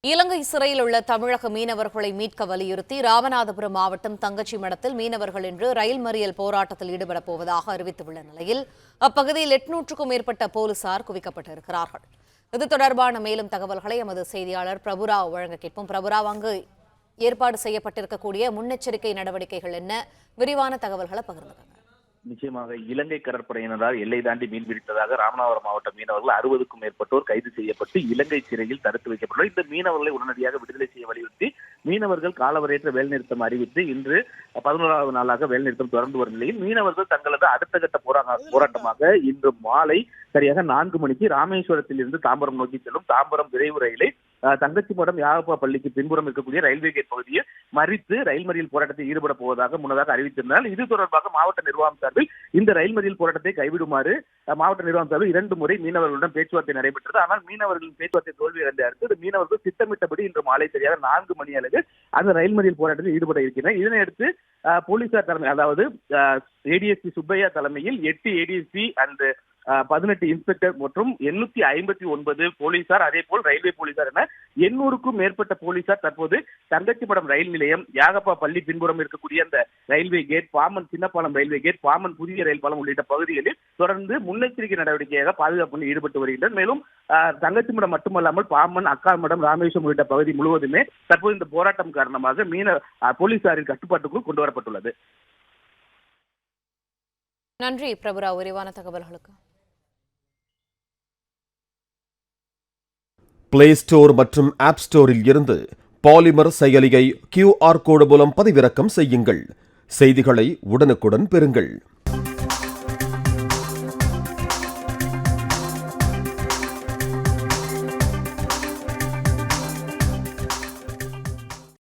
இலங்கை சிறையில் உள்ள தமிழக மீனவர்களை மீட்க வலியுறுத்தி ராமநாதபுரம் மாவட்டம் தங்கச்சிமடத்தில் மீனவர்கள் இன்று ரயில் மறியல் போராட்டத்தில் ஈடுபடப் போவதாக அறிவித்துள்ள நிலையில் அப்பகுதியில் 800க்கும் மேற்பட்ட போலீசார் குவிக்கப்பட்டிருக்கிறார்கள். இது தொடர்பான மேலும் தகவல்களை எமது செய்தியாளர் பிரபுராவ் வழங்க கேட்போம். பிரபுராவ், அங்கு ஏற்பாடு செய்யப்பட்டிருக்கக்கூடிய முன்னெச்சரிக்கை நடவடிக்கைகள் என்ன? விரிவான தகவல்களை பகிர்ந்துள்ளனர். நிச்சயமாக இலங்கை கடற்படையினரால் எல்லை தாண்டி மீன்பிடித்ததாக ராமநாதபுரம் மாவட்ட மீனவர்கள் 60க்கும் மேற்பட்டோர் கைது செய்யப்பட்டு இலங்கை சிறையில் தடுத்து வைக்கப்பட்டுள்ளனர். இந்த மீனவர்களை உடனடியாக விடுதலை செய்ய வலியுறுத்தி மீனவர்கள் காலவரையற்ற வேலைநிறுத்தம் அறிவித்து இன்று 11வது நாளாக வேலைநிறுத்தம் தொடர்ந்து வரும் நிலையில் மீனவர்கள் தங்களது அடுத்த கட்ட போராட்டமாக இன்று மாலை சரியாக 4 மணிக்கு ராமேஸ்வரத்தில் இருந்து தாம்பரம் நோக்கி செல்லும் தாம்பரம் விரைவு ரயிலை தங்கச்சிமடம் யாகப்பா பள்ளிக்கு பின்புறம் இருக்கக்கூடிய ரயில்வே கேட் பகுதியை மறித்து ரயில் மறியல் போராட்டத்தில் ஈடுபட போவதாக முன்னதாக அறிவித்திருந்தால் இது தொடர்பாக மாவட்ட நிர்வாகம் சார்பில் இந்த ரயில் மறியல் போராட்டத்தை கைவிடுமாறு மாவட்ட நிர்வாகம் சார்பில் 2 முறை மீனவர்களுடன் பேச்சுவார்த்தை நடைபெற்றது. ஆனால் மீனவர்களின் பேச்சுவார்த்தை தோல்வியடைந்த அடுத்து மீனவர்கள் திட்டமிட்டபடி இன்று மாலை சரியாக 4 மணி அளவில் அந்த ரயில் மறியல் போராட்டத்தில் ஈடுபட இருக்கின்றனர். இதனையடுத்து போலீசார் தலைமை, அதாவது ஏடிஎஸ்பி சுப்பையா தலைமையில் 8 ஏடிஎஸ்பி அண்ட் 18 இன்ஸ்பெக்டர் மற்றும் 859 போலீசார், அதே போல் ரயில்வே போலீசார் என 800க்கும் மேற்பட்ட போலீசார் தற்போது தங்கச்சிமடம் ரயில் நிலையம், யாகப்பா பள்ளி பின்புறம் இருக்கக்கூடிய அந்த ரயில்வே கேட், பாமன் சின்னப்பாலம் ரயில்வே கேட், பாமன் புதிய ரயில் பாலம் உள்ளிட்ட பகுதிகளில் தொடர்ந்து முன்னெச்சரிக்கை நடவடிக்கையாக பாதுகாப்பு ஈடுபட்டு வருகின்றனர். மேலும் தங்கச்சிமடம் மட்டுமல்லாமல் பாமன், அக்காமடம், ராமேஸ்வரம் உள்ளிட்ட பகுதி முழுவதுமே தற்போது இந்த போராட்டம் காரணமாக போலீசாரின் கட்டுப்பாட்டுக்குள் கொண்டு வரப்பட்டுள்ளது. நன்றி பிரபுராவ், விரிவான தகவல்களுக்கு. பிளே ஸ்டோர் மற்றும் ஆப் ஸ்டோரில் இருந்து பாலிமர் செயலியை QR கோடு மூலம் பதிவிறக்கம் செய்யுங்கள். செய்திகளை உடனுக்குடன் பெறுங்கள்.